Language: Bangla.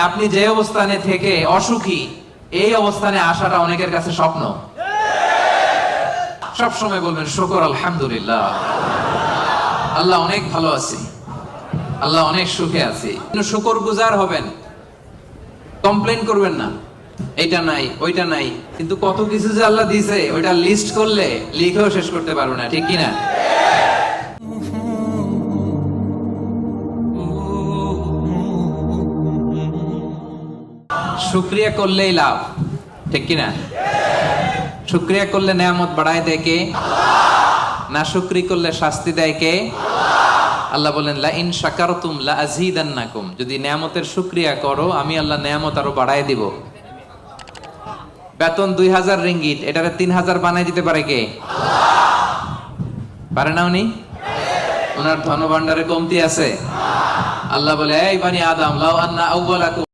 আপনি যে অবস্থানে থেকে অসুখী, এই অবস্থানে আসাটা অনেকের কাছে স্বপ্ন। সব সময় বলবেন শুকর আলহামদুলিল্লাহ, আল্লাহ অনেক ভালো আছে, আল্লাহ অনেক সুখে আছে। শুকর গুজার হবেন, কমপ্লেন করবেন না এইটা নাই ওইটা নাই। কিন্তু কত কিছু যে আল্লাহ দিয়েছে ওইটা লিস্ট করলে লিখেও শেষ করতে পারবো না, ঠিক কিনা? শুকরিয়া করলেই লাভ, ঠিক কিনা? শুকরিয়া করলে নেয়ামত বাড়ায় দেয় কে? না শুকরি করলে শাস্তি দেয় কে? আল্লাহ বলেন লা ইন শাকারতুম লা আযীদান্নাকুম, যদি নেয়ামতের শুকরিয়া করো আমি আল্লাহ নেয়ামত আরো বাড়ায় দিব। বেতন 2000 রিঙ্গিট, এটারে 3000 বানায় দিতে পারে কে? পারে না উনি? ওনার ধনভাণ্ডারে কমতি আছে? আল্লাহ বলে এই বানি আদম লাউ আন্না আউওয়ালাকুম